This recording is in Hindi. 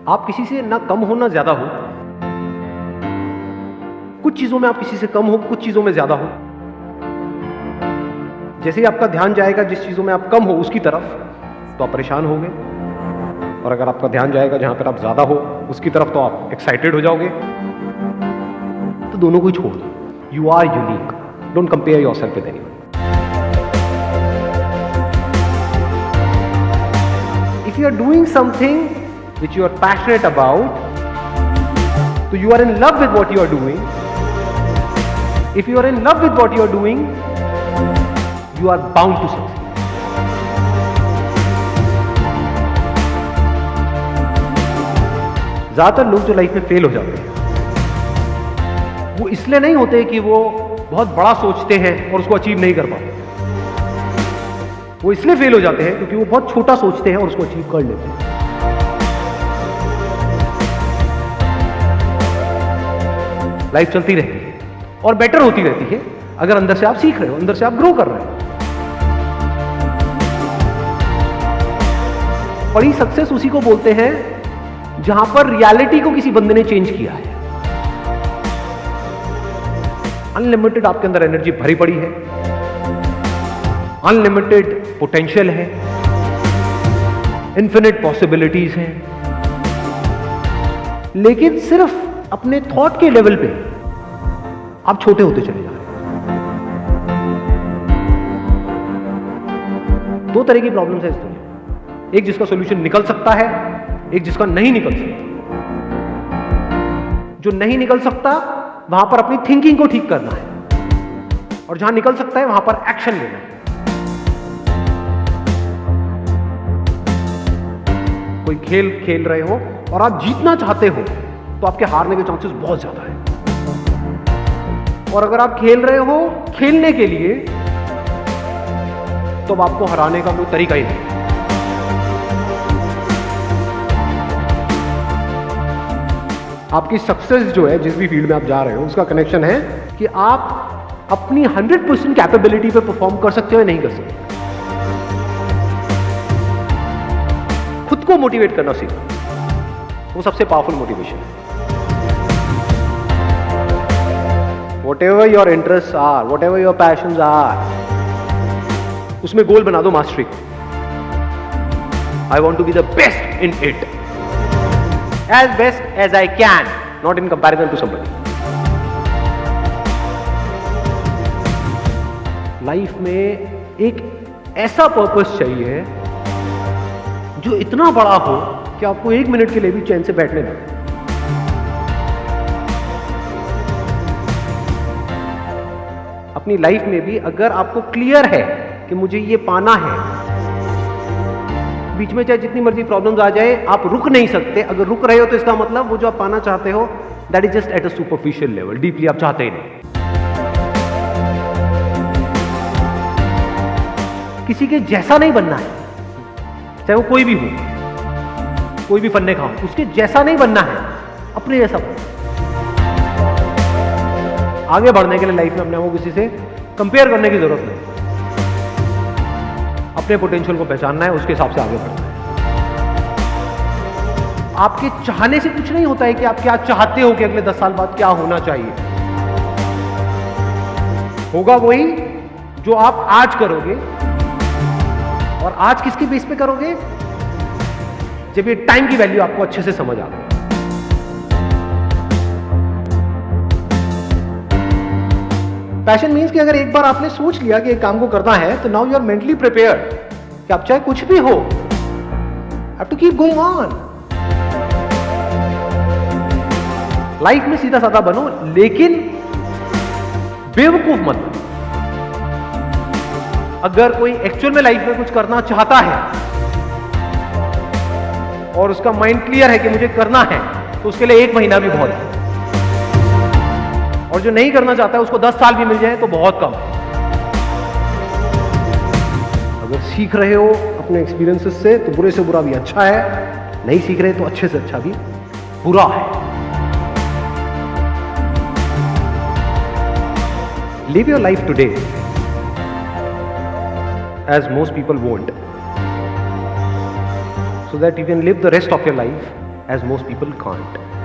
आप किसी से ना कम हो ना ज्यादा हो। कुछ चीजों में आप किसी से कम हो, कुछ चीजों में ज्यादा हो। जैसे ही आपका ध्यान जाएगा जिस चीजों में आप कम हो उसकी तरफ, तो आप परेशान होगे, और अगर आपका ध्यान जाएगा जहां पर आप ज्यादा हो उसकी तरफ, तो आप एक्साइटेड हो जाओगे। तो दोनों को ही छोड़ दो। You are unique, don't compare yourself with anyone. If you are doing something which you are passionate about, so you are in love with what you are doing. If you are in love with what you are doing, you are bound to succeed. ज्यादातर लोग जो लाइफ में फेल हो जाते हैं, वो इसलिए नहीं होते कि वो बहुत बड़ा सोचते हैं और उसको अचीव नहीं कर पाते। वो इसलिए फेल हो जाते हैं क्योंकि वो बहुत छोटा सोचते हैं और उसको अचीव कर लेते हैं। लाइफ चलती रहती है और बेटर होती रहती है अगर अंदर से आप सीख रहे हो, अंदर से आप ग्रो कर रहे हो। बड़ी सक्सेस उसी को बोलते हैं जहां पर रियलिटी को किसी बंदे ने चेंज किया है। अनलिमिटेड आपके अंदर एनर्जी भरी पड़ी है, अनलिमिटेड पोटेंशियल है, इन्फिनिट पॉसिबिलिटीज हैं, लेकिन सिर्फ अपने थॉट के लेवल पे आप छोटे होते चले जा रहे हैं। दो तरह की प्रॉब्लम्स है इस दुनिया में, एक जिसका सॉल्यूशन निकल सकता है, एक जिसका नहीं निकल सकता। जो नहीं निकल सकता वहां पर अपनी थिंकिंग को ठीक करना है, और जहां निकल सकता है वहां पर एक्शन लेना है। कोई खेल खेल रहे हो और आप जीतना चाहते हो तो आपके हारने के चांसेस बहुत ज्यादा है, और अगर आप खेल रहे हो खेलने के लिए तो आपको हराने का कोई तरीका ही नहीं। आपकी सक्सेस जो है जिस भी फील्ड में आप जा रहे हो उसका कनेक्शन है कि आप अपनी 100% कैपेबिलिटी पे परफॉर्म कर सकते हो या नहीं कर सकते। खुद को मोटिवेट करना सीखो, वो सबसे पावरफुल मोटिवेशन है। Whatever your interests are, whatever your passions are, उसमें गोल बना दो मास्टरी को। I want to be the best in it, as best as I can, not in comparison to somebody. Life में एक ऐसा पर्पस चाहिए जो इतना बड़ा हो कि आपको एक मिनट के लिए भी चैन से बैठने ना। अपनी लाइफ में भी अगर आपको क्लियर है कि मुझे ये पाना है, बीच में चाहे जितनी मर्जी प्रॉब्लम्स आ जाए आप रुक नहीं सकते। अगर रुक रहे हो तो इसका मतलब वो जो आप पाना चाहते हो that is just at a superficial level, deeply आप चाहते ही नहीं। किसी के जैसा नहीं बनना है, चाहे वो कोई भी हो, कोई भी फन्ने खाओ, उसके जैसा नहीं बनना है, अपने जैसा बनना। आगे बढ़ने के लिए लाइफ में अपने को किसी से कंपेयर करने की जरूरत नहीं, अपने पोटेंशियल को पहचानना है, उसके हिसाब से आगे बढ़ना है। आपके चाहने से कुछ नहीं होता है कि आप क्या चाहते हो कि अगले 10 साल बाद क्या होना चाहिए। होगा वही जो आप आज करोगे, और आज किसके बेस पे करोगे? जब ये टाइम की वैल्यू आपको अच्छे से समझ आ गई। पैशन मीन्स कि अगर एक बार आपने सोच लिया कि एक काम को करना है तो now you are mentally prepared कि आप चाहे कुछ भी हो, have to keep going on. Life में सीधा साधा बनो, लेकिन बेवकूफ मत बनो। अगर कोई एक्चुअल में लाइफ में कुछ करना चाहता है और उसका माइंड क्लियर है कि मुझे करना है, तो उसके लिए 1 महीना भी बहुत है, और जो नहीं करना चाहता है उसको 10 साल भी मिल जाए तो बहुत कम है। अगर सीख रहे हो अपने एक्सपीरियंसेस से तो बुरे से बुरा भी अच्छा है, नहीं सीख रहे तो अच्छे से अच्छा भी बुरा है। Live your life today as most people won't, so that you can live the rest of your life as most people can't.